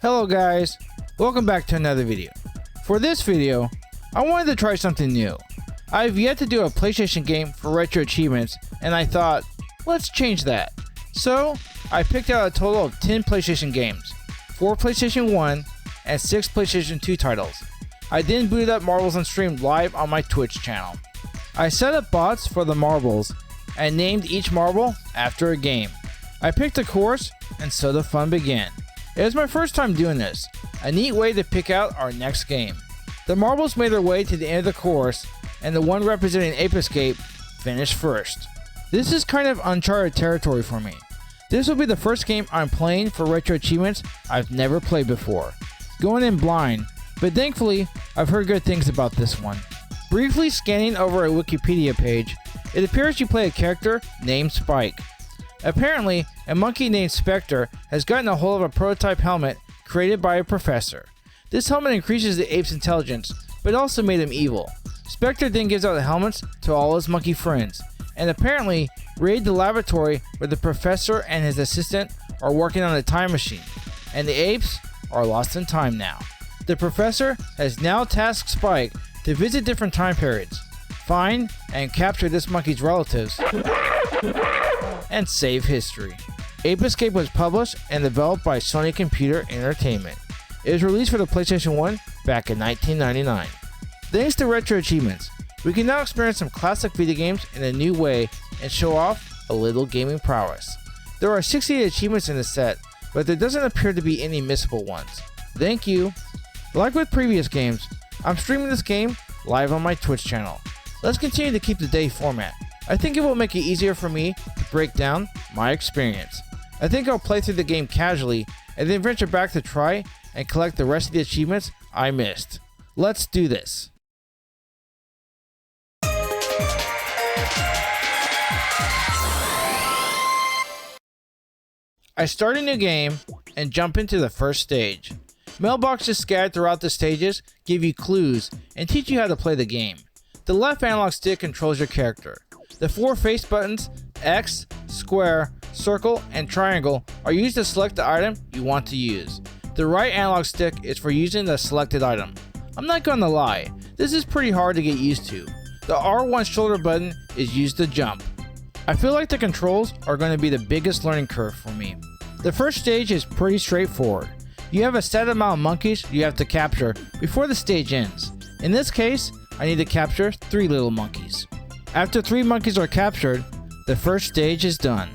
Hello guys, welcome back to another video. For this video, I wanted to try something new. I've yet to do a PlayStation game for RetroAchievements, and I thought, let's change that. So, I picked out a total of 10 PlayStation games, 4 PlayStation 1, and 6 PlayStation 2 titles. I then booted up Marbles and streamed live on my Twitch channel. I set up bots for the marbles, and named each marble after a game. I picked a course, and so the fun began. It was my first time doing this, a neat way to pick out our next game. The marbles made their way to the end of the course, and the one representing Ape Escape finished first. This is kind of uncharted territory for me. This will be the first game I'm playing for RetroAchievements I've never played before. Going in blind, but thankfully I've heard good things about this one. Briefly scanning over a Wikipedia page, it appears you play a character named Spike. Apparently, a monkey named Specter has gotten a hold of a prototype helmet created by a professor. This helmet increases the ape's intelligence, but also made him evil. Specter then gives out the helmets to all his monkey friends, and apparently raid the laboratory where the professor and his assistant are working on a time machine, and the apes are lost in time now. The professor has now tasked Spike to visit different time periods, find and capture this monkey's relatives, and save history. Ape Escape was published and developed by Sony Interactive Entertainment. It was released for the PlayStation 1 back in 1999. Thanks to RetroAchievements, we can now experience some classic video games in a new way and show off a little gaming prowess. There are 68 achievements in the set, but there doesn't appear to be any missable ones. Thank you! Like with previous games, I'm streaming this game live on my Twitch channel. Let's continue to keep the day format. I think it will make it easier for me to break down my experience. I think I'll play through the game casually and then venture back to try and collect the rest of the achievements I missed. Let's do this. I start a new game and jump into the first stage. Mailboxes scattered throughout the stages give you clues and teach you how to play the game. The left analog stick controls your character. The 4 face buttons, X, square, circle, and triangle, are used to select the item you want to use. The right analog stick is for using the selected item. I'm not gonna lie, this is pretty hard to get used to. The R1 shoulder button is used to jump. I feel like the controls are going to be the biggest learning curve for me. The first stage is pretty straightforward. You have a set amount of monkeys you have to capture before the stage ends. In this case, I need to capture 3 little monkeys. After 3 monkeys are captured, the first stage is done.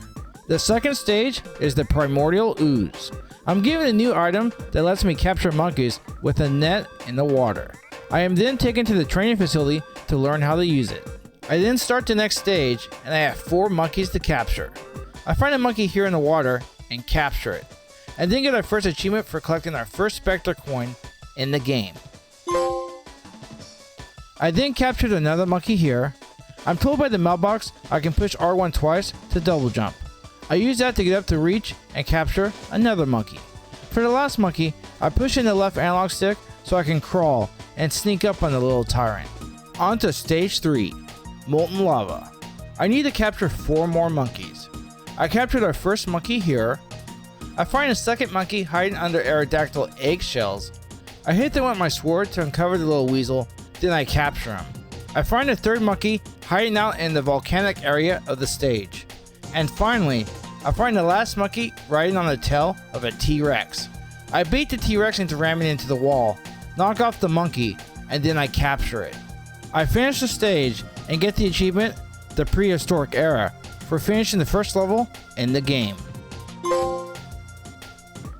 The second stage is the primordial ooze. I'm given a new item that lets me capture monkeys with a net in the water. I am then taken to the training facility to learn how to use it. I then start the next stage and I have 4 monkeys to capture. I find a monkey here in the water and capture it. I then get our first achievement for collecting our first Specter coin in the game. I then captured another monkey here. I'm told by the mailbox I can push R1 twice to double jump. I use that to get up to reach and capture another monkey. For the last monkey, I push in the left analog stick so I can crawl and sneak up on the little tyrant. On to stage 3, molten lava. I need to capture 4 more monkeys. I captured our first monkey here. I find a second monkey hiding under Aerodactyl eggshells. I hit them with my sword to uncover the little weasel, then I capture him. I find a third monkey hiding out in the volcanic area of the stage. And finally, I find the last monkey riding on the tail of a T-Rex. I bait the T-Rex into ramming into the wall, knock off the monkey, and then I capture it. I finish the stage and get the achievement, the Prehistoric Era, for finishing the first level in the game.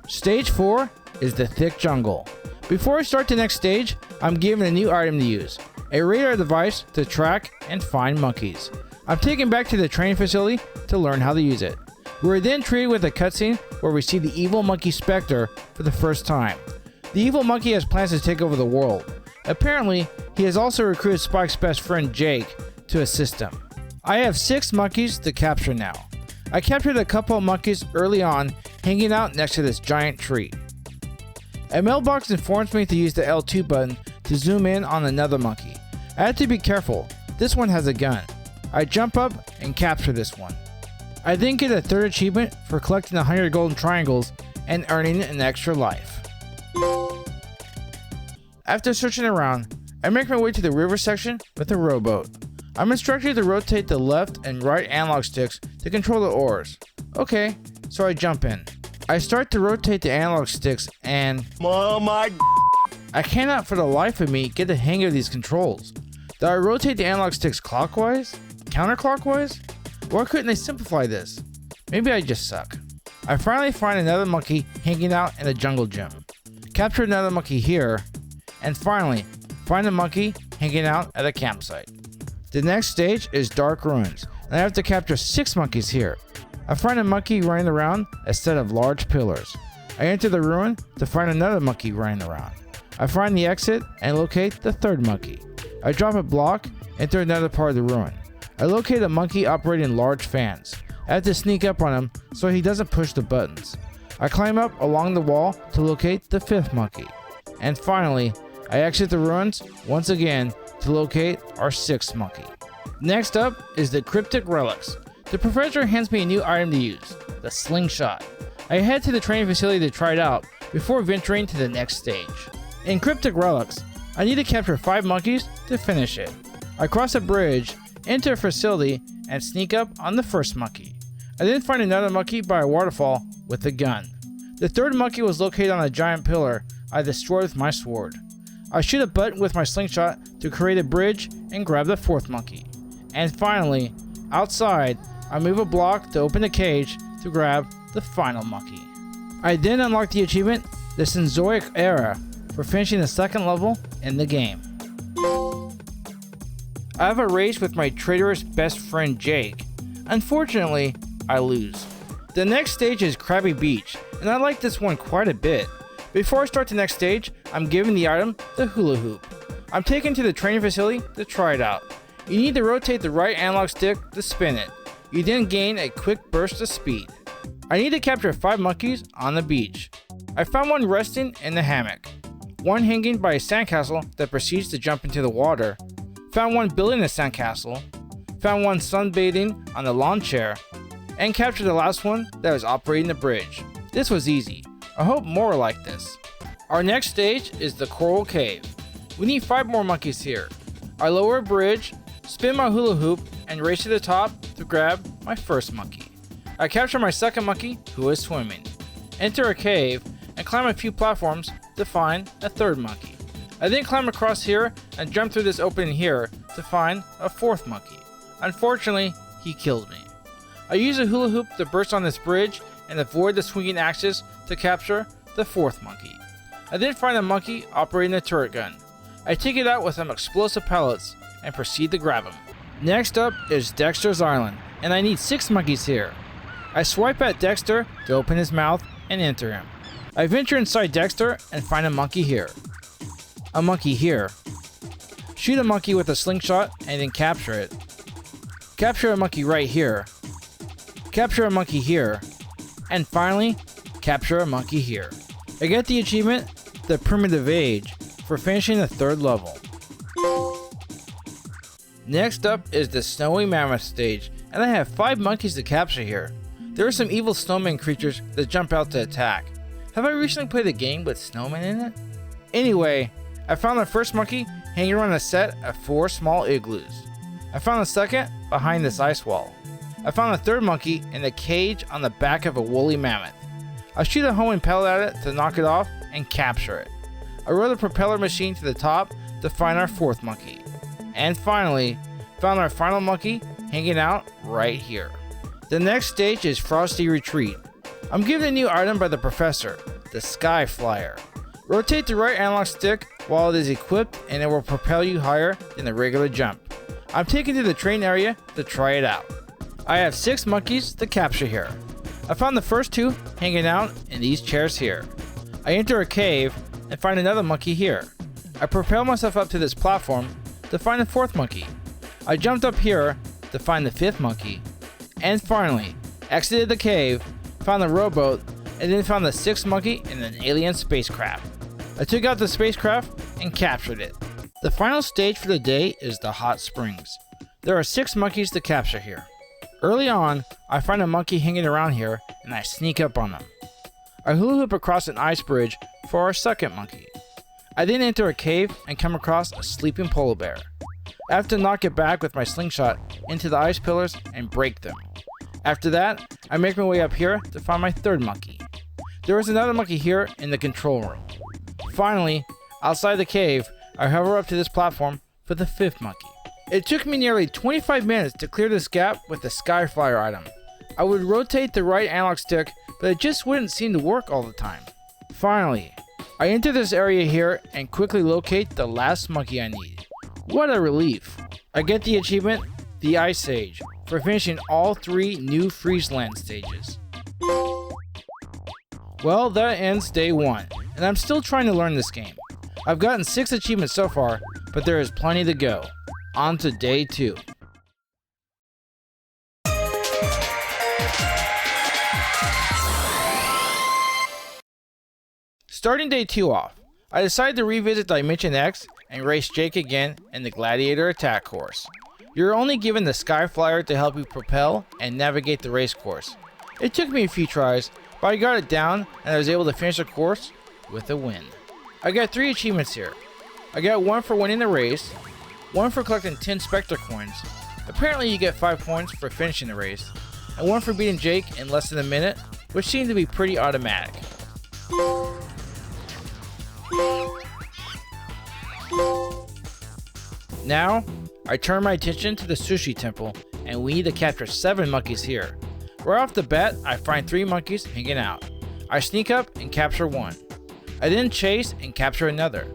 Stage 4 is the Thick Jungle. Before I start the next stage, I'm given a new item to use, a radar device to track and find monkeys. I'm taken back to the training facility to learn how to use it. We're then treated with a cutscene where we see the evil monkey Specter for the first time. The evil monkey has plans to take over the world. Apparently, he has also recruited Spike's best friend Jake to assist him. I have 6 monkeys to capture now. I captured a couple of monkeys early on hanging out next to this giant tree. A mailbox informs me to use the L2 button to zoom in on another monkey. I have to be careful, this one has a gun. I jump up and capture this one. I then get a third achievement for collecting 100 golden triangles and earning an extra life. After searching around, I make my way to the river section with a rowboat. I'm instructed to rotate the left and right analog sticks to control the oars. Okay, so I jump in. I start to rotate the analog sticks and I cannot for the life of me get the hang of these controls. Do I rotate the analog sticks clockwise? Counterclockwise? Why couldn't they simplify this? Maybe I just suck. I finally find another monkey hanging out in a jungle gym. Capture another monkey here, and finally find a monkey hanging out at a campsite. The next stage is Dark Ruins, and I have to capture 6 monkeys here. I find a monkey running around a set of large pillars. I enter the ruin to find another monkey running around. I find the exit and locate the third monkey. I drop a block, enter another part of the ruin. I locate a monkey operating large fans. I have to sneak up on him so he doesn't push the buttons. I climb up along the wall to locate the 5th monkey. And finally, I exit the ruins once again to locate our 6th monkey. Next up is the Cryptic Relics. The professor hands me a new item to use, the slingshot. I head to the training facility to try it out before venturing to the next stage. In Cryptic Relics, I need to capture 5 monkeys to finish it. I cross a bridge, enter a facility, and sneak up on the 1st monkey. I then find another monkey by a waterfall with a gun. The 3rd monkey was located on a giant pillar I destroyed with my sword. I shoot a button with my slingshot to create a bridge and grab the 4th monkey. And finally, outside, I move a block to open the cage to grab the final monkey. I then unlock the achievement, the Sensoic Era, for finishing the 2nd level in the game. I have a race with my traitorous best friend Jake. Unfortunately, I lose. The next stage is Krabby Beach, and I like this one quite a bit. Before I start the next stage, I'm given the item, the hula hoop. I'm taken to the training facility to try it out. You need to rotate the right analog stick to spin it. You then gain a quick burst of speed. I need to capture 5 monkeys on the beach. I found one resting in the hammock, one hanging by a sandcastle that proceeds to jump into the water, found one building a sandcastle, found one sunbathing on the lawn chair, and captured the last one that was operating the bridge. This was easy. I hope more like this. Our next stage is the Coral Cave. We need 5 more monkeys here. I lower a bridge, spin my hula hoop, and race to the top to grab my 1st monkey. I capture my 2nd monkey, who is swimming, enter a cave, and climb a few platforms to find a 3rd monkey. I then climb across here and jump through this opening here to find a 4th monkey. Unfortunately, he killed me. I use a hula hoop to burst on this bridge and avoid the swinging axis to capture the 4th monkey. I then find a monkey operating a turret gun. I take it out with some explosive pellets and proceed to grab him. Next up is Dexter's Island, and I need 6 monkeys here. I swipe at Dexter to open his mouth and enter him. I venture inside Dexter and find a monkey here. A monkey here. Shoot a monkey with a slingshot and then capture it. Capture a monkey right here. Capture a monkey here. And finally, capture a monkey here. I get the achievement, the Primitive Age, for finishing the 3rd level. Next up is the Snowy Mammoth stage, and I have 5 monkeys to capture here. There are some evil snowman creatures that jump out to attack. Have I recently played a game with snowmen in it? Anyway, I found the 1st monkey hanging around a set of 4 small igloos. I found the 2nd behind this ice wall. I found the 3rd monkey in the cage on the back of a woolly mammoth. I shoot a homing pellet at it to knock it off and capture it. I rode the propeller machine to the top to find our 4th monkey. And finally, found our final monkey hanging out right here. The next stage is Frosty Retreat. I'm given a new item by the professor, the Sky Flyer. Rotate the right analog stick while it is equipped and it will propel you higher than a regular jump. I'm taken to the train area to try it out. I have 6 monkeys to capture here. I found the first 2 hanging out in these chairs here. I enter a cave and find another monkey here. I propel myself up to this platform to find the 4th monkey. I jumped up here to find the 5th monkey. And finally, exited the cave, found the rowboat, and then found the 6th monkey in an alien spacecraft. I took out the spacecraft and captured it. The final stage for the day is the Hot Springs. There are 6 monkeys to capture here. Early on, I find a monkey hanging around here and I sneak up on them. I hula hoop across an ice bridge for our 2nd monkey. I then enter a cave and come across a sleeping polar bear. I have to knock it back with my slingshot into the ice pillars and break them. After that, I make my way up here to find my third monkey. There is another monkey here in the control room. Finally, outside the cave, I hover up to this platform for the fifth monkey. It took me nearly 25 minutes to clear this gap with the Skyflyer item. I would rotate the right analog stick, but it just wouldn't seem to work all the time. Finally, I enter this area here and quickly locate the last monkey I need. What a relief! I get the achievement, the Ice Age, for finishing all 3 new Freeze Land stages. Well, that ends day 1, and I'm still trying to learn this game. I've gotten 6 achievements so far, but there is plenty to go. On to day 2. Starting day 2 off, I decided to revisit Dimension X and race Jake again in the Gladiator Attack course. You're only given the Skyflyer to help you propel and navigate the race course. It took me a few tries, but I got it down and I was able to finish the course with a win. I got 3 achievements here. I got 1 for winning the race, 1 for collecting 10 Specter coins, apparently you get 5 points for finishing the race, and 1 for beating Jake in less than a minute, which seemed to be pretty automatic. Now, I turn my attention to the Sushi Temple, and we need to capture 7 monkeys here. Right off the bat, I find 3 monkeys hanging out. I sneak up and capture 1. I then chase and capture another.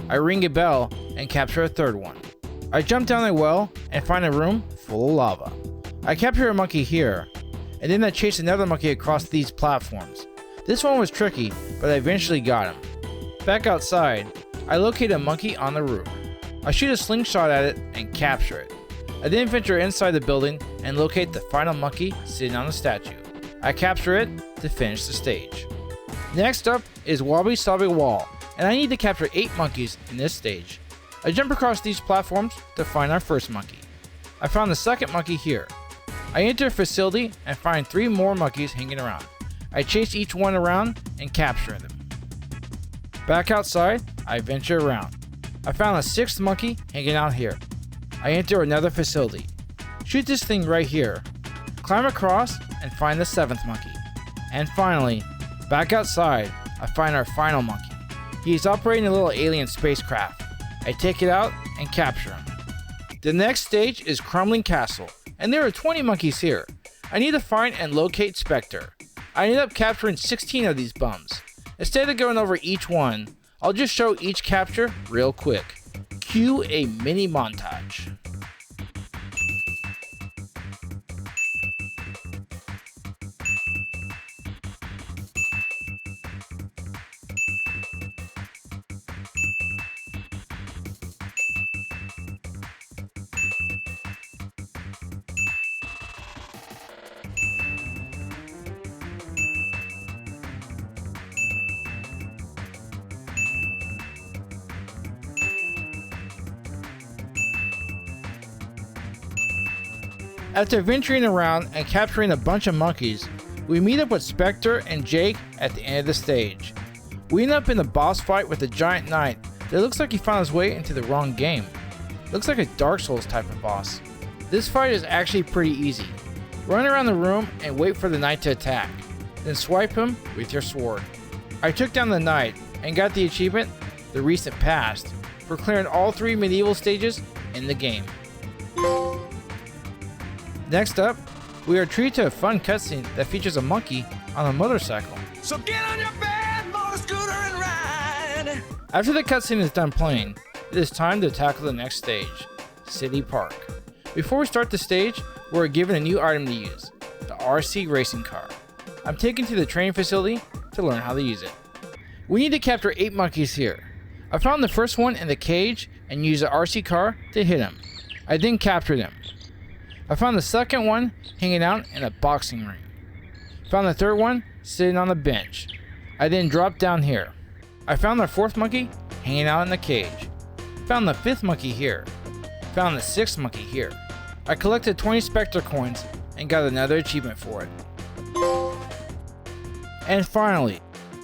I ring a bell and capture a third one. I jump down a well and find a room full of lava. I capture a monkey here, and then I chase another monkey across these platforms. This one was tricky, but I eventually got him. Back outside, I locate a monkey on the roof. I shoot a slingshot at it and capture it. I then venture inside the building and locate the final monkey sitting on the statue. I capture it to finish the stage. Next up is Wabi Sabi Wall, and I need to capture 8 monkeys in this stage. I jump across these platforms to find our first monkey. I found the second monkey here. I enter a facility and find 3 more monkeys hanging around. I chase each one around and capture them. Back outside, I venture around. I found a 6th monkey hanging out here. I enter another facility. Shoot this thing right here. Climb across and find the 7th monkey. And finally, back outside, I find our final monkey. He's operating a little alien spacecraft. I take it out and capture him. The next stage is Crumbling Castle, and there are 20 monkeys here. I need to find and locate Specter. I ended up capturing 16 of these bums. Instead of going over each one, I'll just show each capture real quick. Cue a mini montage. After venturing around and capturing a bunch of monkeys, we meet up with Specter and Jake at the end of the stage. We end up in a boss fight with a giant knight that looks like he found his way into the wrong game. Looks like a Dark Souls type of boss. This fight is actually pretty easy. Run around the room and wait for the knight to attack, then swipe him with your sword. I took down the knight and got the achievement, The Recent Past, for clearing all 3 medieval stages in the game. Next up, we are treated to a fun cutscene that features a monkey on a motorcycle. So get on your bad motor scooter and ride! After the cutscene is done playing, it is time to tackle the next stage, City Park. Before we start the stage, we are given a new item to use, the RC racing car. I'm taken to the training facility to learn how to use it. We need to capture 8 monkeys here. I found the first one in the cage and used the RC car to hit him. I then captured him. I found the second one hanging out in a boxing ring. Found the third one sitting on the bench. I then dropped down here. I found the 4th monkey hanging out in the cage. Found the 5th monkey here. Found the 6th monkey here. I collected 20 Specter coins and got another achievement for it. And finally,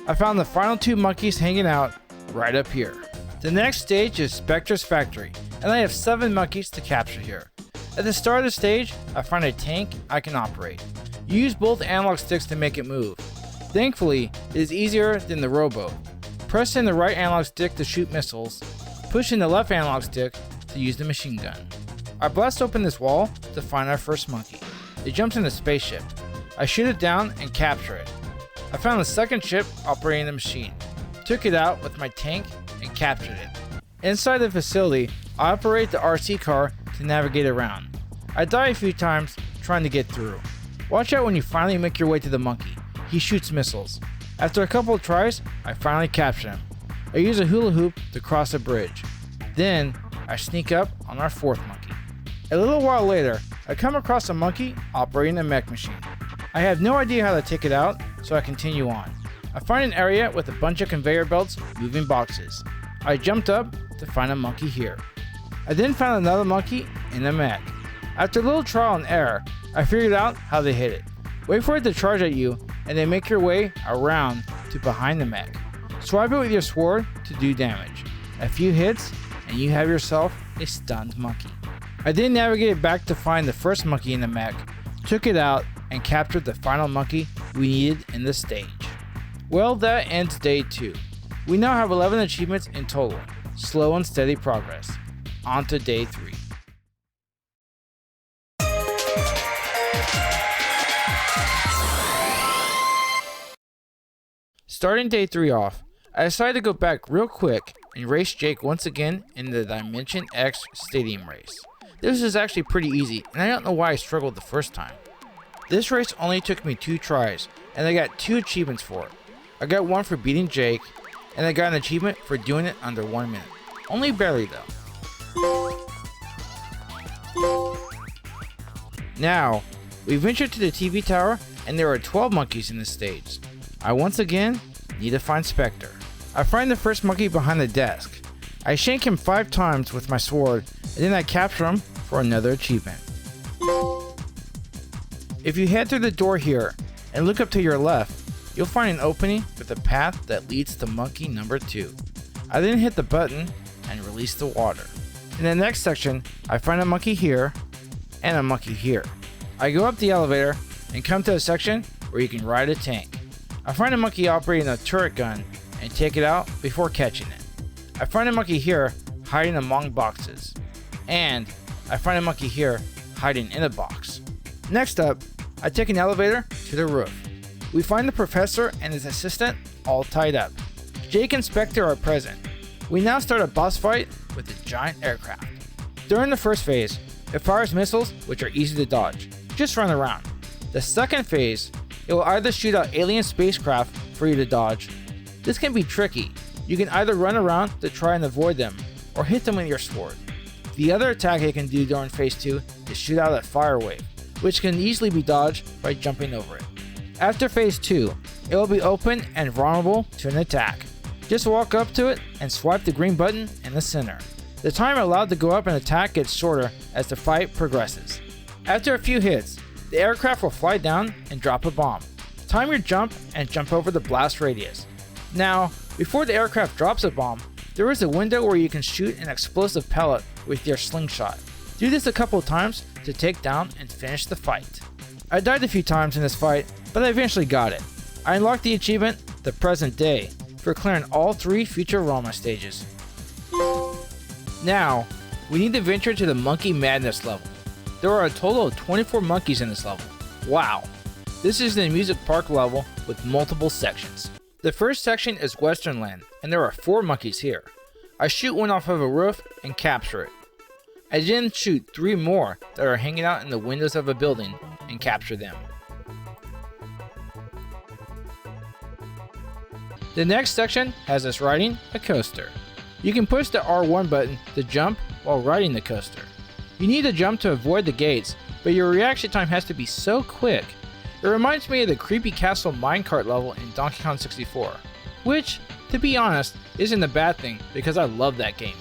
I found the final 2 monkeys hanging out right up here. The next stage is Specter's factory, and I have 7 monkeys to capture here. At the start of the stage, I find a tank I can operate. You use both analog sticks to make it move. Thankfully, it is easier than the rowboat. Press in the right analog stick to shoot missiles, push in the left analog stick to use the machine gun. I blast open this wall to find our first monkey. It jumps in the spaceship. I shoot it down and capture it. I found the second ship operating the machine, took it out with my tank and captured it. Inside the facility, I operate the RC car to navigate around. I die a few times trying to get through. Watch out when you finally make your way to the monkey. He shoots missiles. After a couple of tries, I finally capture him. I use a hula hoop to cross a bridge. Then, I sneak up on our fourth monkey. A little while later, I come across a monkey operating a mech machine. I have no idea how to take it out, so I continue on. I find an area with a bunch of conveyor belts moving boxes. I jumped up to find a monkey here. I then found another monkey in a mech. After a little trial and error, I figured out how to hit it. Wait for it to charge at you, and then make your way around to behind the mech. Swipe it with your sword to do damage. A few hits, and you have yourself a stunned monkey. I then navigated back to find the first monkey in the mech, took it out, and captured the final monkey we needed in the stage. Well, that ends day 2. We now have 11 achievements in total. Slow and steady progress. On to day 3. Starting day 3 off, I decided to go back real quick and race Jake once again in the Dimension X Stadium race. This is actually pretty easy, and I don't know why I struggled the first time. This race only took me 2 tries, and I got 2 achievements for it. I got one for beating Jake, and I got an achievement for doing it under 1 minute. Only barely though. Now, we venture to the TV tower, and there are 12 monkeys in the stage. I once again need to find Specter. I find the first monkey behind the desk. I shank him 5 times with my sword, and then I capture him for another achievement. If you head through the door here and look up to your left, you'll find an opening with a path that leads to monkey number 2. I then hit the button and release the water. In the next section, I find a monkey here and a monkey here. I go up the elevator and come to a section where you can ride a tank. I find a monkey operating a turret gun and take it out before catching it. I find a monkey here hiding among boxes. And I find a monkey here hiding in a box. Next up, I take an elevator to the roof. We find the professor and his assistant all tied up. Jake and Specter are present. We now start a boss fight with a giant aircraft. During the first phase, it fires missiles which are easy to dodge. Just run around. The second phase, it will either shoot out alien spacecraft for you to dodge. This can be tricky. You can either run around to try and avoid them, or hit them with your sword. The other attack it can do during phase 2 is shoot out a fire wave, which can easily be dodged by jumping over it. After phase 2, it will be open and vulnerable to an attack. Just walk up to it and swipe the green button in the center. The time allowed to go up and attack gets shorter as the fight progresses. After a few hits, the aircraft will fly down and drop a bomb. Time your jump and jump over the blast radius. Now, before the aircraft drops a bomb, there is a window where you can shoot an explosive pellet with your slingshot. Do this a couple of times to take down and finish the fight. I died a few times in this fight, but I eventually got it. I unlocked the achievement, The Present Day, for clearing all 3 future Roma stages. Now, we need to venture to the Monkey Madness level. There are a total of 24 monkeys in this level. Wow! This is the amusement park level with multiple sections. The first section is Western Land, and there are 4 monkeys here. I shoot one off of a roof and capture it. I then shoot 3 more that are hanging out in the windows of a building and capture them. The next section has us riding a coaster. You can push the R1 button to jump while riding the coaster. You need to jump to avoid the gates, but your reaction time has to be so quick. It reminds me of the creepy castle minecart level in Donkey Kong 64, which, to be honest, isn't a bad thing because I love that game.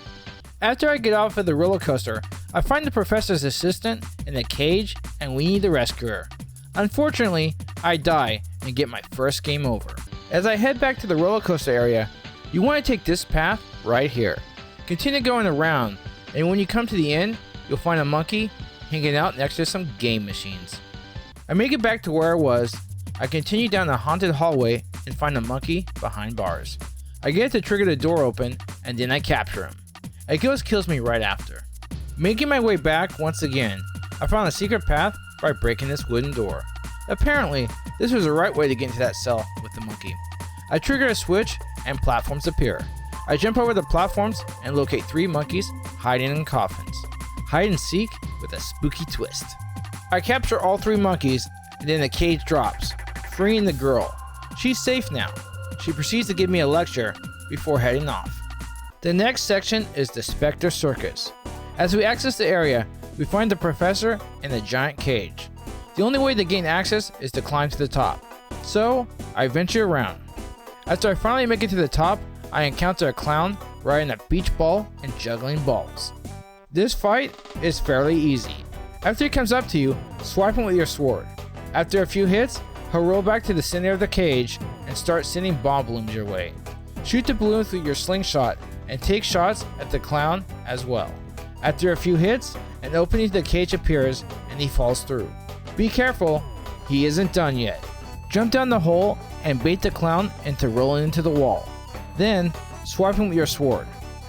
After I get off of the roller coaster, I find the professor's assistant in a cage and we need to rescue her. Unfortunately, I die and get my first game over. As I head back to the roller coaster area, you want to take this path right here. Continue going around, and when you come to the end, you'll find a monkey hanging out next to some game machines. I make it back to where I was. I continue down the haunted hallway and find a monkey behind bars. I get to trigger the door open, and then I capture him. A ghost kills me right after. Making my way back once again, I found a secret path by breaking this wooden door. Apparently, this was the right way to get into that cell with the monkey. I trigger a switch and platforms appear. I jump over the platforms and locate 3 monkeys hiding in coffins. Hide and seek with a spooky twist. I capture all 3 monkeys and then the cage drops, freeing the girl. She's safe now. She proceeds to give me a lecture before heading off. The next section is the Specter Circus. As we access the area, we find the professor in a giant cage. The only way to gain access is to climb to the top, so I venture around. After I finally make it to the top, I encounter a clown riding a beach ball and juggling balls. This fight is fairly easy. After he comes up to you, swipe him with your sword. After a few hits, he'll roll back to the center of the cage and start sending bomb balloons your way. Shoot the balloons with your slingshot and take shots at the clown as well. After a few hits, an opening to the cage appears and he falls through. Be careful, he isn't done yet. Jump down the hole and bait the clown into rolling into the wall. Then, swipe him with your sword.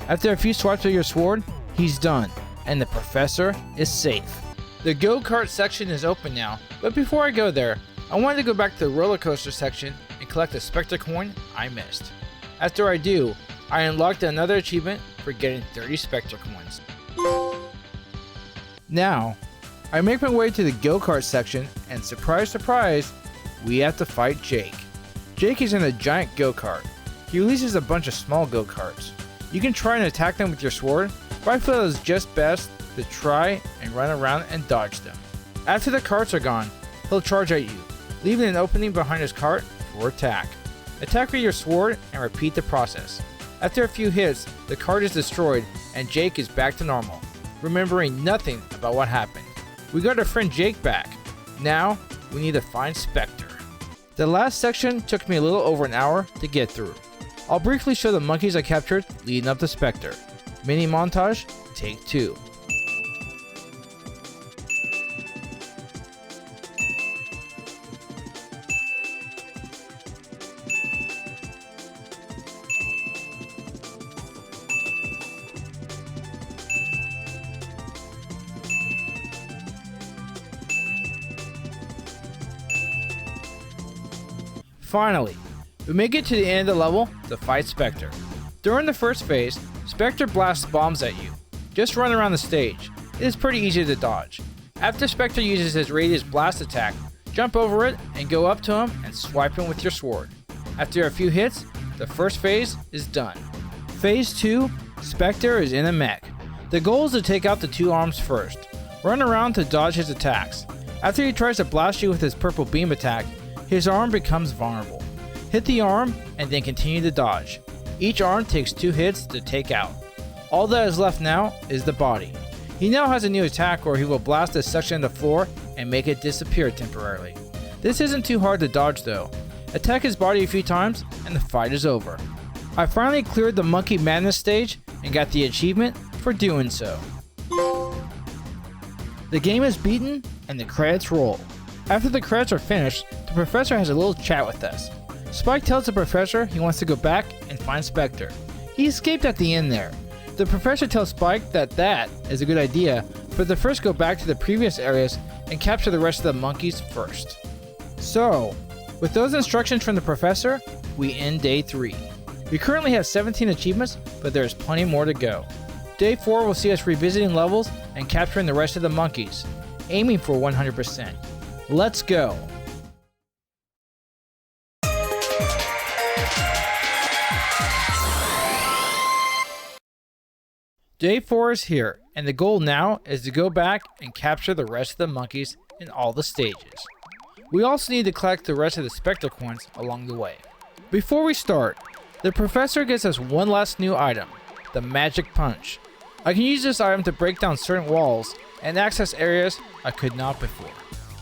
After a few swipes with your sword, he's done, and the professor is safe. The go-kart section is open now, but before I go there, I wanted to go back to the roller coaster section and collect the Specter coin I missed. After I do, I unlocked another achievement for getting 30 Specter coins. Now, I make my way to the go-kart section, and surprise, surprise, we have to fight Jake. Jake is in a giant go-kart. He releases a bunch of small go-karts. You can try and attack them with your sword, but I feel it is just best to try and run around and dodge them. After the carts are gone, he'll charge at you, leaving an opening behind his cart for attack. Attack with your sword and repeat the process. After a few hits, the cart is destroyed and Jake is back to normal, remembering nothing about what happened. We got our friend Jake back. Now, we need to find Specter. The last section took me a little over an hour to get through. I'll briefly show the monkeys I captured leading up to Specter. Mini montage, take 2. Finally, we make it to the end of the level to fight Specter. During the first phase, Specter blasts bombs at you. Just run around the stage. It is pretty easy to dodge. After Specter uses his radius blast attack, jump over it and go up to him and swipe him with your sword. After a few hits, the first phase is done. Phase 2, Specter is in a mech. The goal is to take out the 2 arms first. Run around to dodge his attacks. After he tries to blast you with his purple beam attack, his arm becomes vulnerable. Hit the arm and then continue to dodge. Each arm takes 2 hits to take out. All that is left now is the body. He now has a new attack where he will blast a section of the floor and make it disappear temporarily. This isn't too hard to dodge though. Attack his body a few times and the fight is over. I finally cleared the Monkey Madness stage and got the achievement for doing so. The game is beaten and the credits roll. After the credits are finished, the professor has a little chat with us. Spike tells the professor he wants to go back and find Specter. He escaped at the end there. The professor tells Spike that is a good idea, but to first go back to the previous areas and capture the rest of the monkeys first. So, with those instructions from the professor, we end day 3. We currently have 17 achievements, but there is plenty more to go. Day 4 will see us revisiting levels and capturing the rest of the monkeys, aiming for 100%. Let's go! Day 4 is here, and the goal now is to go back and capture the rest of the monkeys in all the stages. We also need to collect the rest of the Specter coins along the way. Before we start, the professor gives us one last new item, the Magic Punch. I can use this item to break down certain walls and access areas I could not before.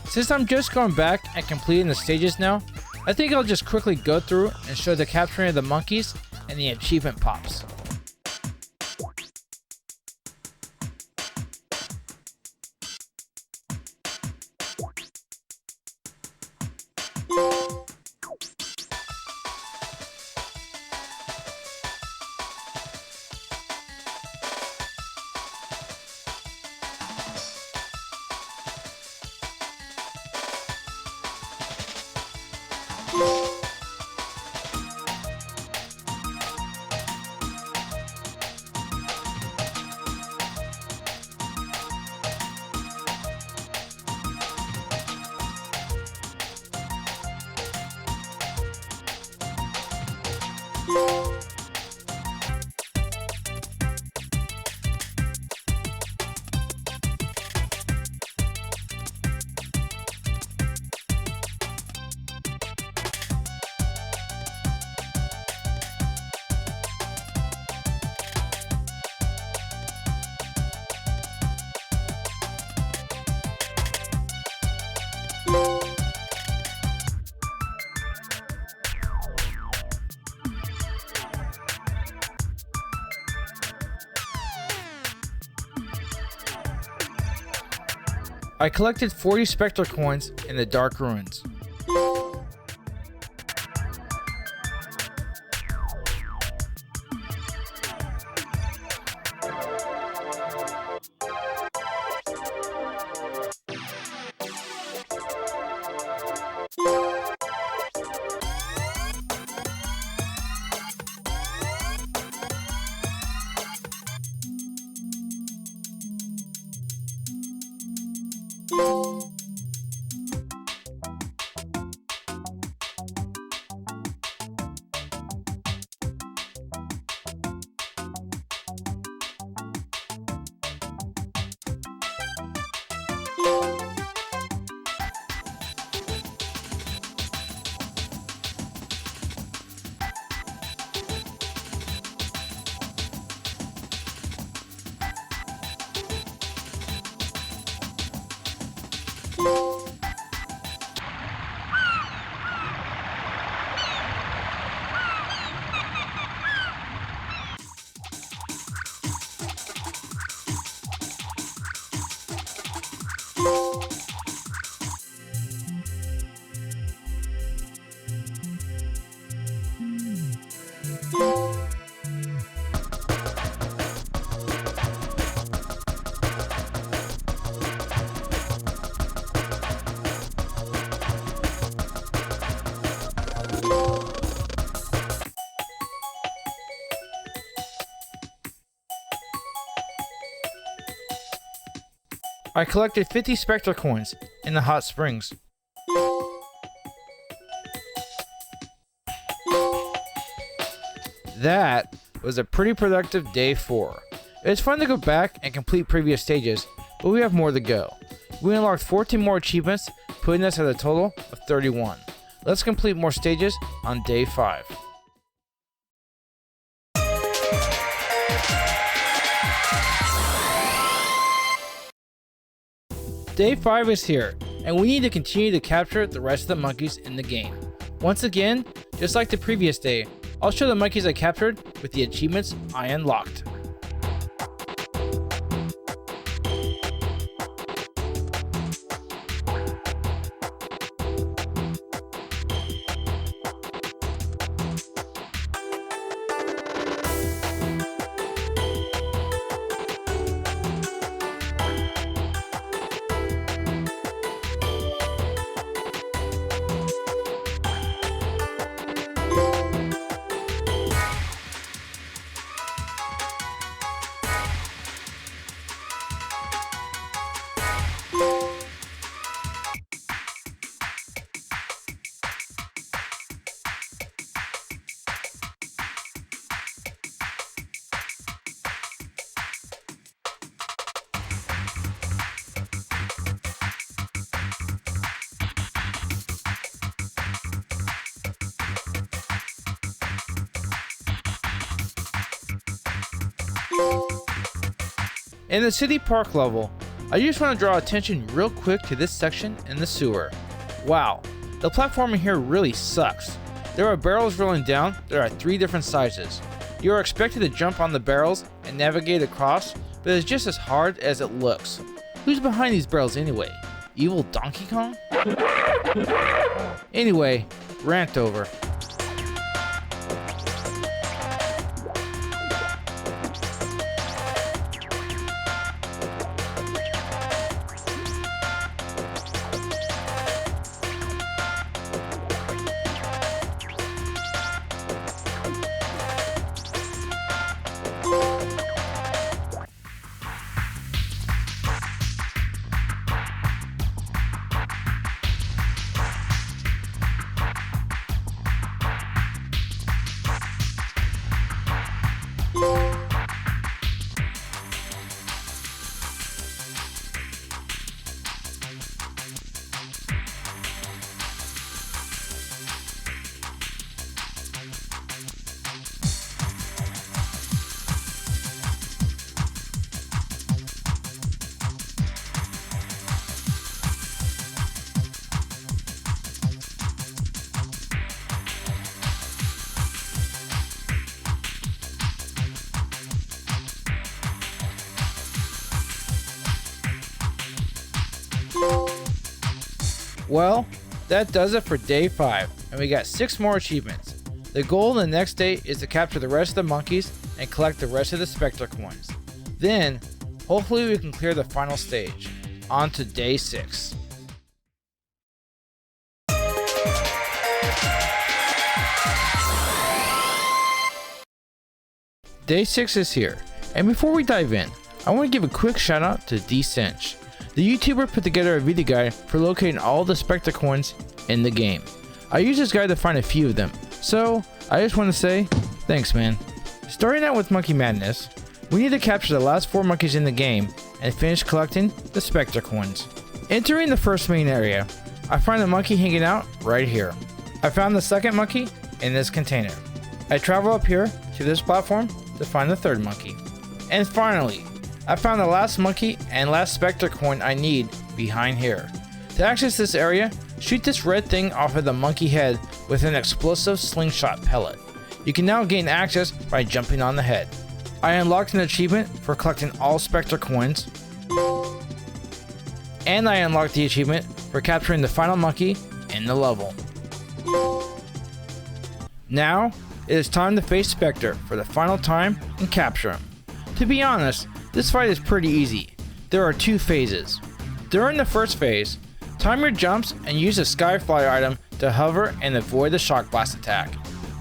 Since I'm just going back and completing the stages now, I think I'll just quickly go through and show the capturing of the monkeys and the achievement pops. I collected 40 Specter coins in the Dark Ruins. I collected 50 Specter coins in the hot springs. That was a pretty productive day 4. It was fun to go back and complete previous stages, but we have more to go. We unlocked 14 more achievements, putting us at a total of 31. Let's complete more stages on day 5. Day 5 is here, and we need to continue to capture the rest of the monkeys in the game. Once again, just like the previous day, I'll show the monkeys I captured with the achievements I unlocked. In the city park level, I just want to draw attention real quick to this section in the sewer. Wow, the platforming here really sucks. There are barrels rolling down that are 3 different sizes. You are expected to jump on the barrels and navigate across, but it's just as hard as it looks. Who's behind these barrels anyway? Evil Donkey Kong? Anyway, rant over. Well, that does it for day 5, and we got 6 more achievements. The goal in the next day is to capture the rest of the monkeys and collect the rest of the Specter coins. Then, hopefully we can clear the final stage. On to day 6. Day 6 is here, and before we dive in, I want to give a quick shout out to D-Cinch. The YouTuber put together a video guide for locating all the Specter coins in the game. I used this guide to find a few of them, so I just want to say, thanks man. Starting out with Monkey Madness, we need to capture the last 4 monkeys in the game and finish collecting the Specter coins. Entering the first main area, I find a monkey hanging out right here. I found the second monkey in this container. I travel up here to this platform to find the third monkey. And finally, I found the last monkey and last Specter coin I need behind here. To access this area, shoot this red thing off of the monkey head with an explosive slingshot pellet. You can now gain access by jumping on the head. I unlocked an achievement for collecting all Specter coins, and I unlocked the achievement for capturing the final monkey in the level. Now, it is time to face Specter for the final time and capture him. To be honest, this fight is pretty easy. There are 2 phases. During the first phase, time your jumps and use a Skyflyer item to hover and avoid the shock blast attack.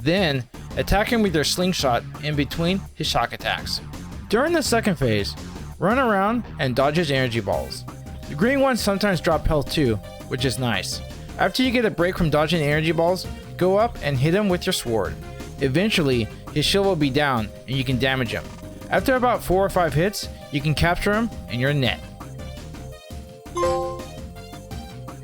Then, attack him with your slingshot in between his shock attacks. During the second phase, run around and dodge his energy balls. The green ones sometimes drop health too, which is nice. After you get a break from dodging energy balls, go up and hit him with your sword. Eventually, his shield will be down and you can damage him. After about 4 or 5 hits, you can capture him in your net.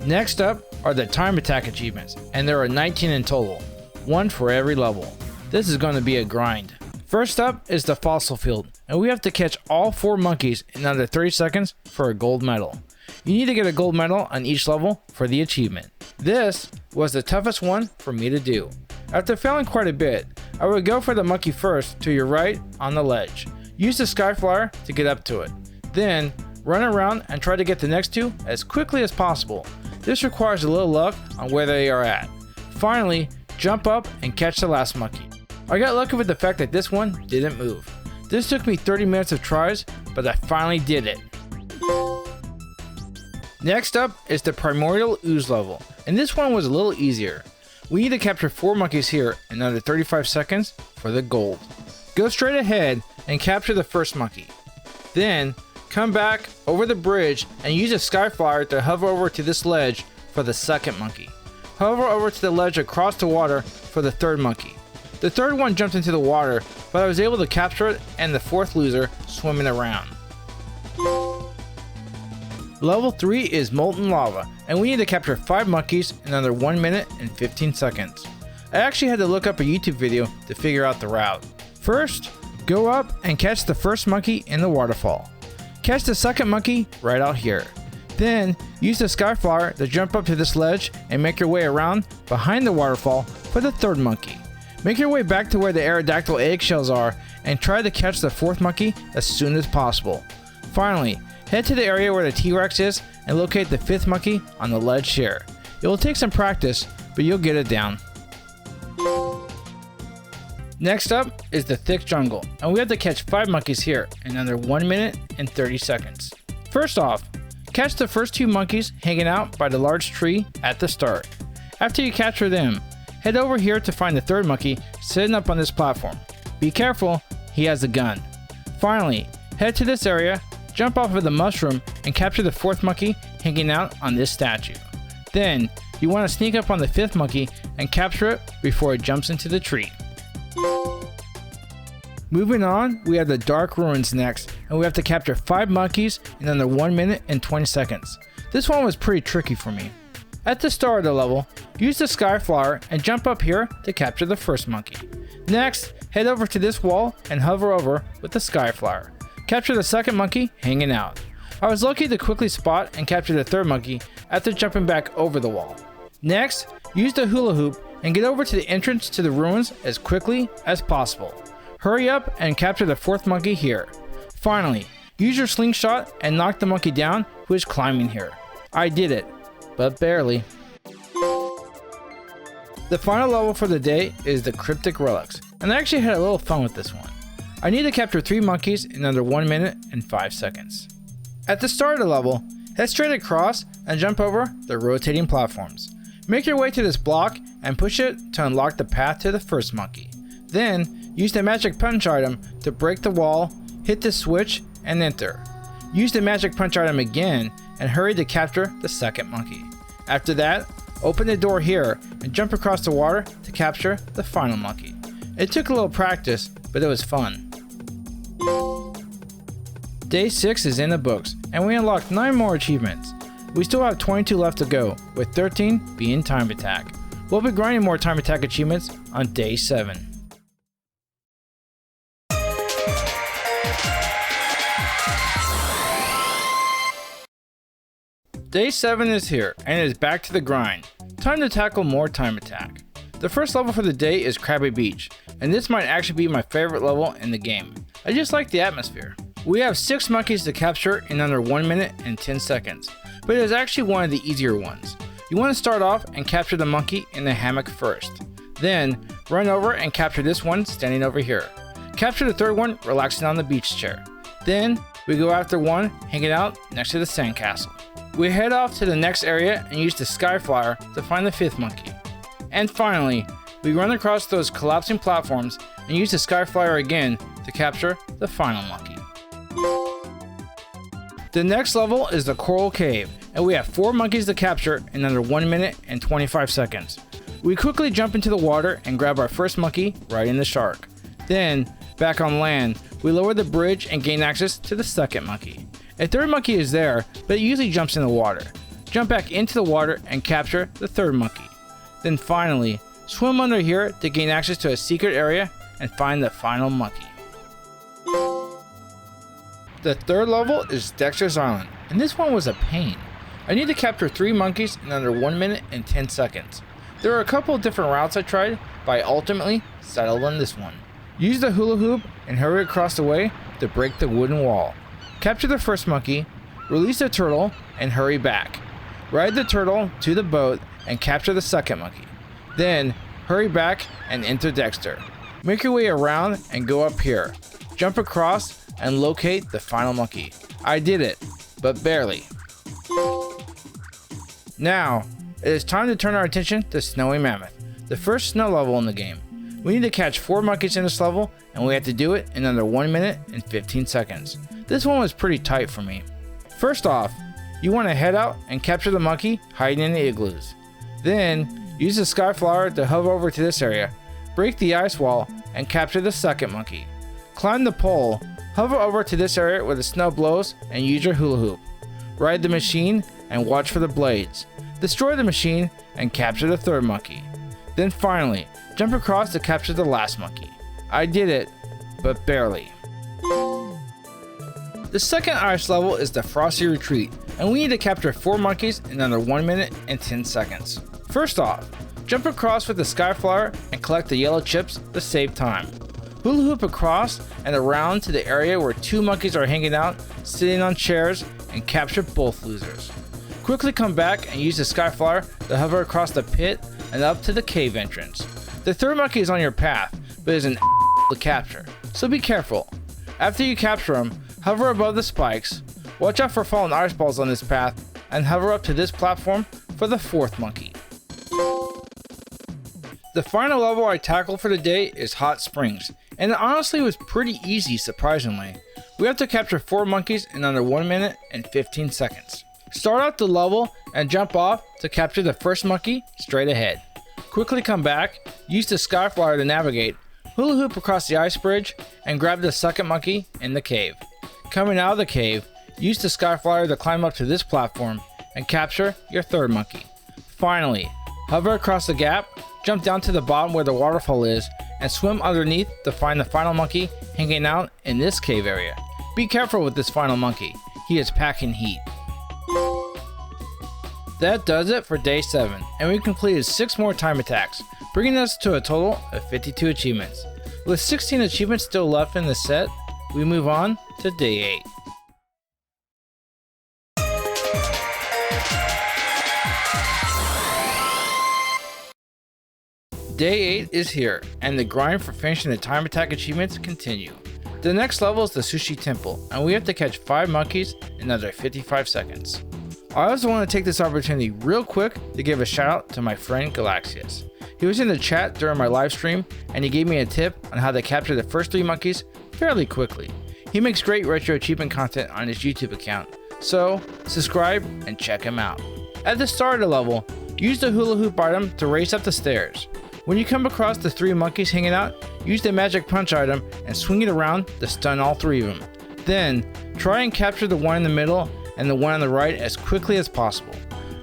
Next up are the time attack achievements, and there are 19 in total, 1 for every level. This is going to be a grind. First up is the fossil field, and we have to catch all 4 monkeys in under 30 seconds for a gold medal. You need to get a gold medal on each level for the achievement. This was the toughest one for me to do. After failing quite a bit, I would go for the monkey first to your right on the ledge. Use the Skyflyer to get up to it. Then, run around and try to get the next 2 as quickly as possible. This requires a little luck on where they are at. Finally, jump up and catch the last monkey. I got lucky with the fact that this one didn't move. This took me 30 minutes of tries, but I finally did it. Next up is the Primordial Ooze level, and this one was a little easier. We need to capture 4 monkeys here in under 35 seconds for the gold. Go straight ahead and capture the first monkey. Then, come back over the bridge and use a Skyflyer to hover over to this ledge for the second monkey. Hover over to the ledge across the water for the third monkey. The third one jumped into the water, but I was able to capture it and the 4th loser swimming around. Level 3 is Molten Lava, and we need to capture 5 monkeys in under 1 minute and 15 seconds. I actually had to look up a YouTube video to figure out the route. First, go up and catch the first monkey in the waterfall. Catch the second monkey right out here. Then, use the Skyflyer to jump up to this ledge and make your way around behind the waterfall for the third monkey. Make your way back to where the Aerodactyl eggshells are and try to catch the 4th monkey as soon as possible. Finally, head to the area where the T-Rex is and locate the 5th monkey on the ledge here. It will take some practice, but you'll get it down. Next up is the Thick Jungle, and we have to catch 5 monkeys here in under 1 minute and 30 seconds. First off, catch the first 2 monkeys hanging out by the large tree at the start. After you capture them, head over here to find the 3rd monkey sitting up on this platform. Be careful, he has a gun. Finally, head to this area, jump off of the mushroom, and capture the 4th monkey hanging out on this statue. Then, you want to sneak up on the 5th monkey and capture it before it jumps into the tree. Moving on, we have the Dark Ruins next, and we have to capture 5 monkeys in under 1 minute and 20 seconds. This one was pretty tricky for me. At the start of the level, use the Skyflyer and jump up here to capture the first monkey. Next, head over to this wall and hover over with the Skyflyer. Capture the second monkey hanging out. I was lucky to quickly spot and capture the 3rd monkey after jumping back over the wall. Next, use the hula hoop and get over to the entrance to the ruins as quickly as possible. Hurry up and capture the 4th monkey here. Finally, use your slingshot and knock the monkey down who is climbing here. I did it, but barely. The final level for the day is the Cryptic Relics, and I actually had a little fun with this one. I need to capture 3 monkeys in under 1 minute and 5 seconds. At the start of the level, head straight across and jump over the rotating platforms. Make your way to this block and push it to unlock the path to the first monkey. Then, use the magic punch item to break the wall, hit the switch, and enter. Use the magic punch item again and hurry to capture the second monkey. After that, open the door here and jump across the water to capture the final monkey. It took a little practice, but it was fun. Day 6 is in the books, and we unlocked 9 more achievements. We still have 22 left to go, with 13 being Time Attack. We'll be grinding more Time Attack achievements on Day 7. Day 7 is here, and it is back to the grind. Time to tackle more Time Attack. The first level for the day is Krabby Beach, and this might actually be my favorite level in the game. I just like the atmosphere. We have 6 monkeys to capture in under 1 minute and 10 seconds, but it is actually one of the easier ones. You want to start off and capture the monkey in the hammock first. Then, run over and capture this one standing over here. Capture the third one relaxing on the beach chair. Then, we go after one hanging out next to the sandcastle. We head off to the next area and use the Sky Flyer to find the 5th monkey. And finally, we run across those collapsing platforms and use the Sky Flyer again to capture the final monkey. The next level is the Coral Cave, and we have 4 monkeys to capture in under 1 minute and 25 seconds. We quickly jump into the water and grab our first monkey riding the shark. Then, back on land, we lower the bridge and gain access to the second monkey. A third monkey is there, but it usually jumps in the water. Jump back into the water and capture the third monkey. Then finally, swim under here to gain access to a secret area and find the final monkey. The third level is Dexter's Island, and this one was a pain. I need to capture 3 monkeys in under 1 minute and 10 seconds. There are a couple of different routes I tried, but I ultimately settled on this one. Use the hula hoop and hurry across the way to break the wooden wall. Capture the first monkey, release the turtle, and hurry back. Ride the turtle to the boat and capture the second monkey. Then, hurry back and enter Dexter. Make your way around and go up here. Jump across and locate the final monkey. I did it, but barely. Now, it is time to turn our attention to Snowy Mammoth, the first snow level in the game. We need to catch 4 monkeys in this level, and we have to do it in under 1 minute and 15 seconds. This one was pretty tight for me. First off, you want to head out and capture the monkey hiding in the igloos. Then, use the Sky Flyer to hover over to this area, break the ice wall, and capture the second monkey. Climb the pole, hover over to this area where the snow blows, and use your hula hoop. Ride the machine and watch for the blades. Destroy the machine and capture the third monkey. Then finally, jump across to capture the last monkey. I did it, but barely. The second ice level is the Frosty Retreat, and we need to capture 4 monkeys in under 1 minute and 10 seconds. First off, jump across with the Sky Flyer and collect the yellow chips to save time. Hula hoop across and around to the area where 2 monkeys are hanging out, sitting on chairs, and capture both losers. Quickly come back and use the Sky Flyer to hover across the pit and up to the cave entrance. The third monkey is on your path, but is an to capture, so be careful. After you capture him, hover above the spikes, watch out for fallen ice balls on this path, and hover up to this platform for the 4th monkey. The final level I tackled for the day is Hot Springs, and it honestly was pretty easy surprisingly. We have to capture 4 monkeys in under 1 minute and 15 seconds. Start out the level and jump off to capture the first monkey straight ahead. Quickly come back, use the Sky Flyer to navigate, hula hoop across the ice bridge, and grab the second monkey in the cave. Coming out of the cave, use the Sky Flyer to climb up to this platform and capture your third monkey. Finally, hover across the gap, jump down to the bottom where the waterfall is, and swim underneath to find the final monkey hanging out in this cave area. Be careful with this final monkey, he is packing heat. That does it for day 7, and we completed 6 more time attacks, bringing us to a total of 52 achievements. With 16 achievements still left in the set, we move on to day 8. Day 8 is here, and the grind for finishing the time attack achievements continue. The next level is the Sushi Temple, and we have to catch 5 monkeys in under 55 seconds. I also want to take this opportunity real quick to give a shout out to my friend Galaxius. He was in the chat during my live stream, and he gave me a tip on how to capture the first 3 monkeys fairly quickly. He makes great retro achievement content on his YouTube account, so subscribe and check him out. At the start of the level, use the hula hoop item to race up the stairs. When you come across the 3 monkeys hanging out, use the magic punch item and swing it around to stun all 3 of them. Then, try and capture the one in the middle and the one on the right as quickly as possible.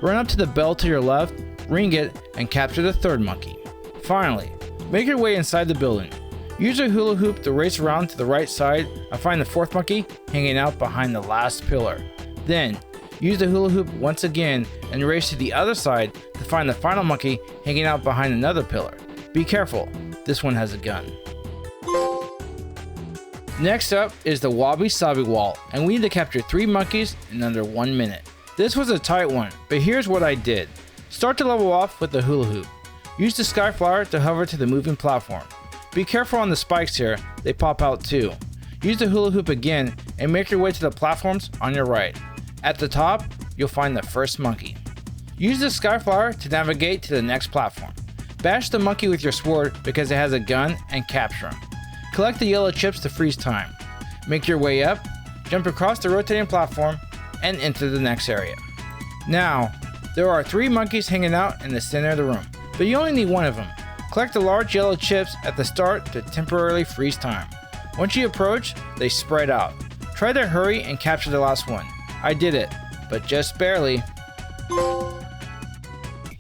Run up to the bell to your left, ring it, and capture the 3rd monkey. Finally, make your way inside the building. Use a hula hoop to race around to the right side and find the 4th monkey hanging out behind the last pillar. Then, use the hula hoop once again and race to the other side to find the final monkey hanging out behind another pillar. Be careful, this one has a gun. Next up is the Wabi Sabi wall, and we need to capture 3 monkeys in under 1 minute. This was a tight one, but here's what I did. Start the level off with the hula hoop. Use the sky flower to hover to the moving platform. Be careful on the spikes here, they pop out too. Use the hula hoop again and make your way to the platforms on your right. At the top, you'll find the first monkey. Use the sky flower to navigate to the next platform. Bash the monkey with your sword because it has a gun and capture him. Collect the yellow chips to freeze time. Make your way up, jump across the rotating platform, and enter the next area. Now, there are 3 monkeys hanging out in the center of the room, but you only need 1 of them. Collect the large yellow chips at the start to temporarily freeze time. Once you approach, they spread out. Try to hurry and capture the last one. I did it, but just barely.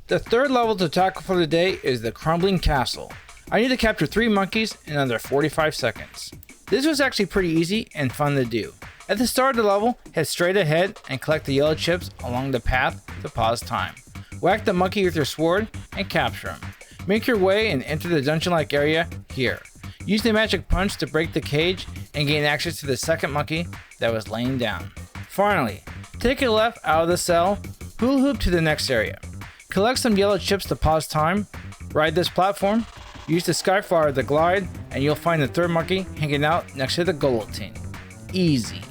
The 3rd level to tackle for the day is the Crumbling Castle. I need to capture 3 monkeys in under 45 seconds. This was actually pretty easy and fun to do. At the start of the level, head straight ahead and collect the yellow chips along the path to pause time. Whack the monkey with your sword and capture him. Make your way and enter the dungeon-like area here. Use the magic punch to break the cage and gain access to the 2nd monkey that was laying down. Finally, take a left out of the cell, hula hoop to the next area. Collect some yellow chips to pause time, ride this platform, use the sky flower to glide, and you'll find the 3rd monkey hanging out next to the guillotine. Easy.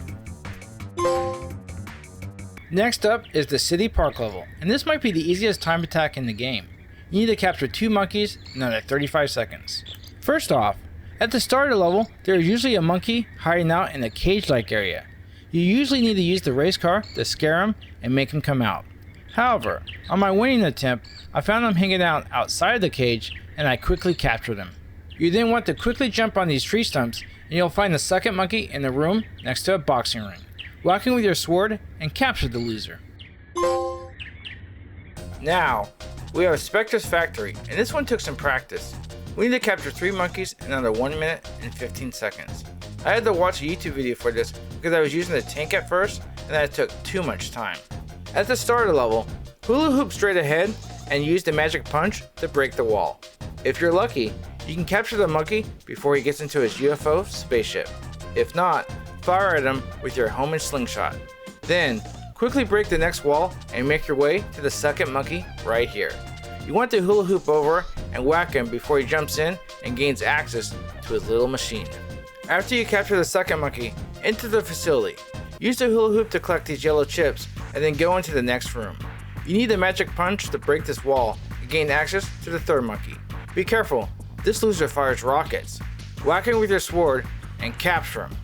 Next up is the City Park level, and this might be the easiest time attack in the game. You need to capture 2 monkeys in under 35 seconds. First off, at the start of the level, there is usually a monkey hiding out in a cage-like area. You usually need to use the race car to scare him and make him come out. However, on my winning attempt, I found him hanging out outside the cage and I quickly captured him. You then want to quickly jump on these tree stumps and you'll find the 2nd monkey in the room next to a boxing ring. Whack him with your sword and capture the loser. Now, we have Specter's Factory, and this one took some practice. We need to capture 3 monkeys in under 1 minute and 15 seconds. I had to watch a YouTube video for this because I was using the tank at first and that took too much time. At the start of the level, hula hoop straight ahead and use the magic punch to break the wall. If you're lucky, you can capture the monkey before he gets into his UFO spaceship. If not, fire at him with your homing slingshot. Then, quickly break the next wall and make your way to the 2nd monkey right here. You want to hula hoop over and whack him before he jumps in and gains access to his little machine. After you capture the 2nd monkey, enter the facility. Use the hula hoop to collect these yellow chips and then go into the next room. You need the magic punch to break this wall and gain access to the 3rd monkey. Be careful, this loser fires rockets. Whack him with your sword and capture him.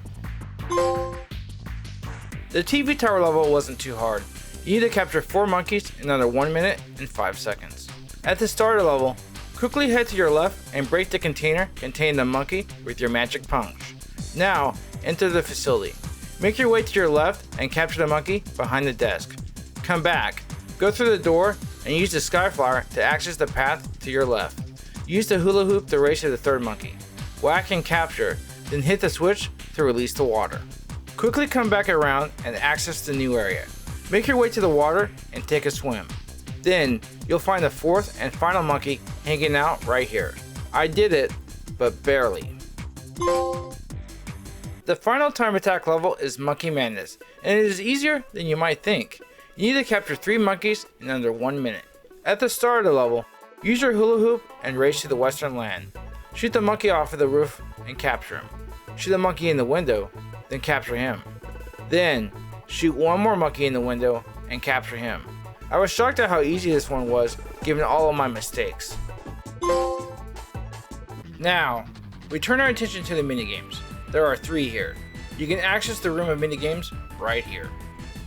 The TV tower level wasn't too hard. You need to capture 4 monkeys in under 1 minute and 5 seconds. At the start of the level, quickly head to your left and break the container containing the monkey with your magic punch. Now, enter the facility. Make your way to your left and capture the monkey behind the desk. Come back, go through the door, and use the sky flower to access the path to your left. Use the hula hoop to race to the 3rd monkey. Whack and capture, then hit the switch to release the water. Quickly come back around and access the new area. Make your way to the water and take a swim. Then, you'll find the 4th and final monkey hanging out right here. I did it, but barely. The final time attack level is Monkey Madness, and it is easier than you might think. You need to capture 3 monkeys in under 1 minute. At the start of the level, Use your hula hoop and race to the western land. Shoot the monkey off of the roof and capture him. Shoot the monkey in the window, then capture him. Then, shoot one more monkey in the window and capture him. I was shocked at how easy this one was, given all of my mistakes. Now, we turn our attention to the minigames. There are 3 here. You can access the room of minigames right here.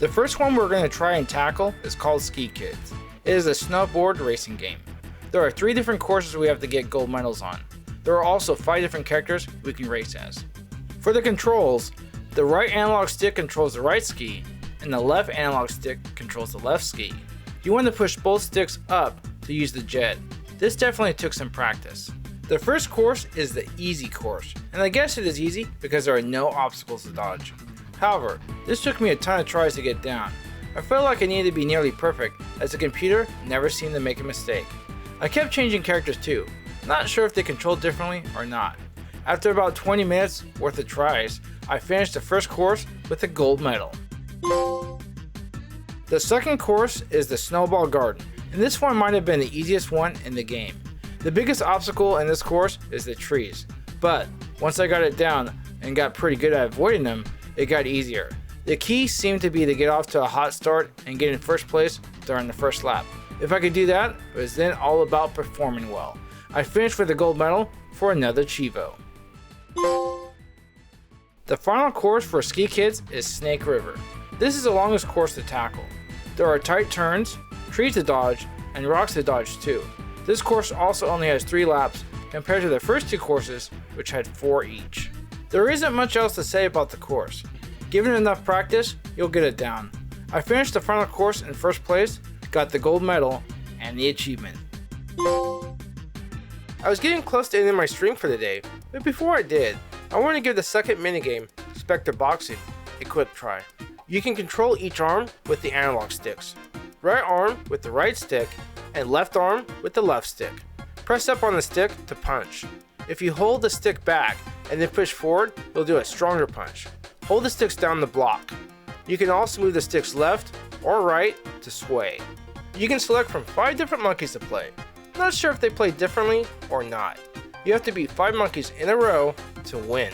The first one we're going to try and tackle is called Ski Kids. It is a snowboard racing game. There are 3 different courses we have to get gold medals on. There are also 5 different characters we can race as. For the controls, the right analog stick controls the right ski, and the left analog stick controls the left ski. You want to push both sticks up to use the jet. This definitely took some practice. The first course is the easy course, and I guess it is easy because there are no obstacles to dodge. However, this took me a ton of tries to get down. I felt like I needed to be nearly perfect, as the computer never seemed to make a mistake. I kept changing characters too, not sure if they controlled differently or not. After about 20 minutes worth of tries, I finished the first course with a gold medal. The second course is the Snowball Garden, and this one might have been the easiest one in the game. The biggest obstacle in this course is the trees, but once I got it down and got pretty good at avoiding them, it got easier. The key seemed to be to get off to a hot start and get in first place during the first lap. If I could do that, it was then all about performing well. I finished with a gold medal for another Chivo. The final course for Ski Kids is Snake River. This is the longest course to tackle. There are tight turns, trees to dodge, and rocks to dodge too. This course also only has 3 laps compared to the first 2 courses, which had 4 each. There isn't much else to say about the course. Given enough practice, you'll get it down. I finished the final course in first place, got the gold medal, and the achievement. I was getting close to ending my stream for the day, but before I did, I want to give the second minigame, Specter Boxing, a quick try. You can control each arm with the analog sticks. Right arm with the right stick, and left arm with the left stick. Press up on the stick to punch. If you hold the stick back and then push forward, you'll do a stronger punch. Hold the sticks down to block. You can also move the sticks left or right to sway. You can select from 5 different monkeys to play. Not sure if they play differently or not. You have to beat 5 monkeys in a row to win.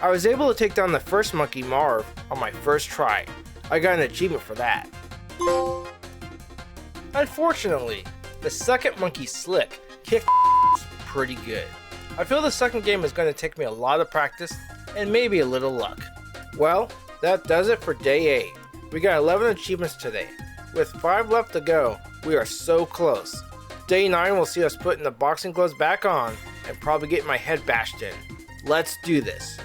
I was able to take down the first monkey, Marv, on my first try. I got an achievement for that. Unfortunately, the second monkey, Slick, kicked pretty good. I feel the second game is going to take me a lot of practice and maybe a little luck. Well, that does it for day 8. We got 11 achievements today. With 5 left to go, we are so close. Day 9 will see us putting the boxing gloves back on and probably getting my head bashed in. Let's do this.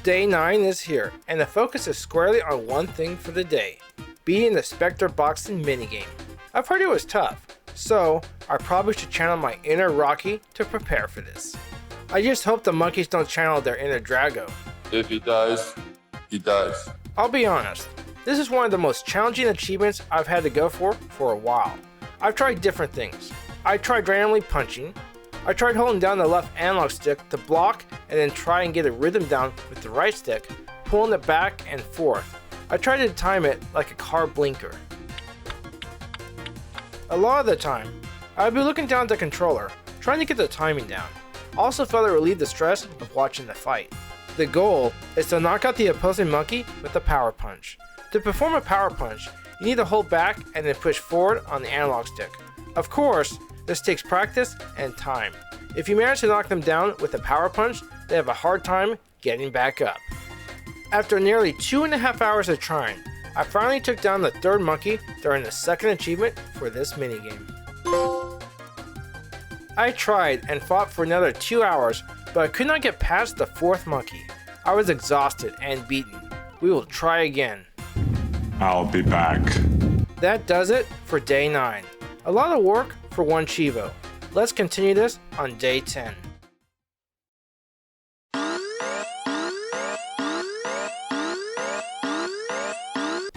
Day 9 is here, and the focus is squarely on one thing for the day, beating the Specter boxing minigame. I've heard it was tough, so I probably should channel my inner Rocky to prepare for this. I just hope the monkeys don't channel their inner Drago. If he dies, he dies. I'll be honest, this is one of the most challenging achievements I've had to go for a while. I've tried different things. I tried randomly punching. I tried holding down the left analog stick to block and then try and get a rhythm down with the right stick, pulling it back and forth. I tried to time it like a car blinker. A lot of the time, I'd be looking down at the controller, trying to get the timing down. Also felt it relieved the stress of watching the fight. The goal is to knock out the opposing monkey with a power punch. To perform a power punch, you need to hold back and then push forward on the analog stick. Of course, this takes practice and time. If you manage to knock them down with a power punch, they have a hard time getting back up. After nearly 2.5 hours of trying, I finally took down the third monkey during the second achievement for this minigame. I tried and fought for another 2 hours, but I could not get past the fourth monkey. I was exhausted and beaten. We will try again. I'll be back. That does it for day 9. A lot of work for one Chivo. Let's continue this on day 10.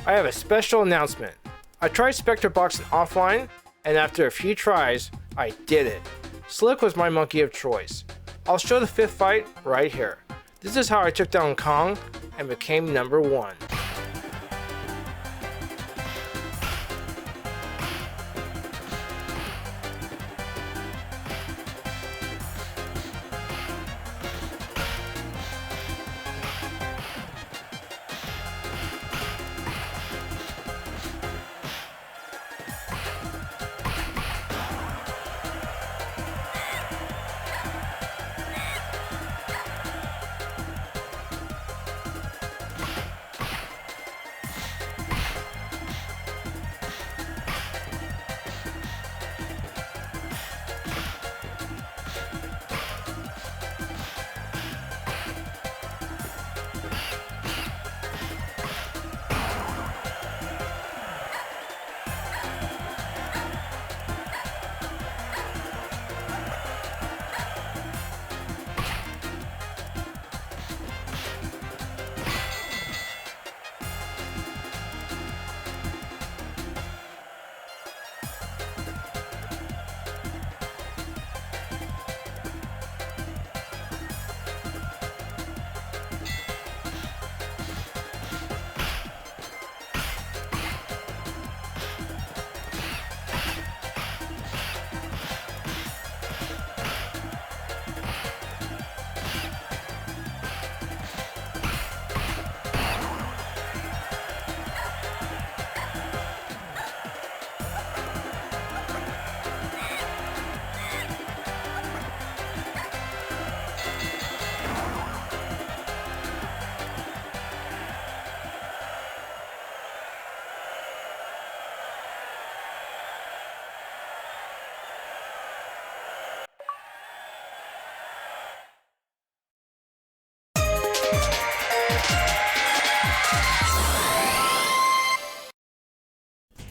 I have a special announcement. I tried Specter Boxing offline, and after a few tries, I did it. Slick was my monkey of choice. I'll show the 5th fight right here. This is how I took down Kong, and became number 1.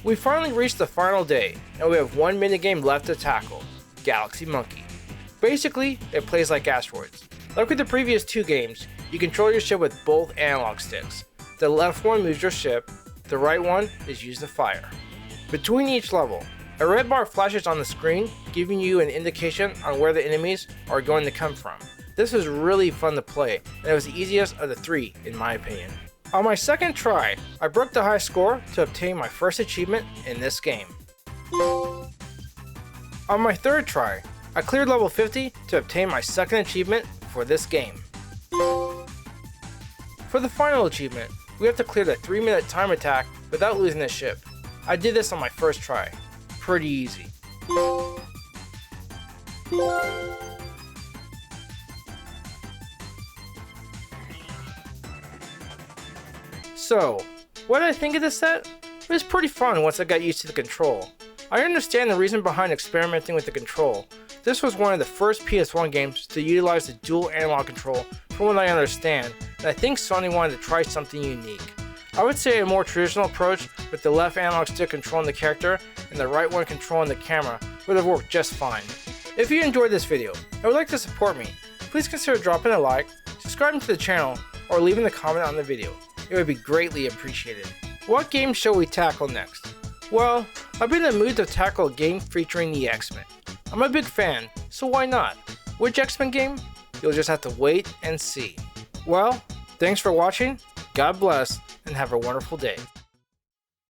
We finally reached the final day, and we have one minigame left to tackle, Galaxy Monkey. Basically, it plays like Asteroids. Like with the previous 2 games, you control your ship with both analog sticks. The left one moves your ship, the right one is used to fire. Between each level, a red bar flashes on the screen, giving you an indication on where the enemies are going to come from. This was really fun to play, and it was the easiest of the 3 in my opinion. On my second try, I broke the high score to obtain my first achievement in this game. On my third try, I cleared level 50 to obtain my second achievement for this game. For the final achievement, we have to clear the 3-minute time attack without losing the ship. I did this on my first try. Pretty easy. So, what did I think of this set? It was pretty fun once I got used to the control. I understand the reason behind experimenting with the control. This was one of the first PS1 games to utilize the dual analog control from what I understand, and I think Sony wanted to try something unique. I would say a more traditional approach with the left analog stick controlling the character and the right one controlling the camera would have worked just fine. If you enjoyed this video and would like to support me, please consider dropping a like, subscribing to the channel, or leaving a comment on the video. It would be greatly appreciated. What game shall we tackle next? Well, I've been in the mood to tackle a game featuring the X-Men. I'm a big fan, so why not? Which X-Men game? You'll just have to wait and see. Well, thanks for watching, God bless, and have a wonderful day.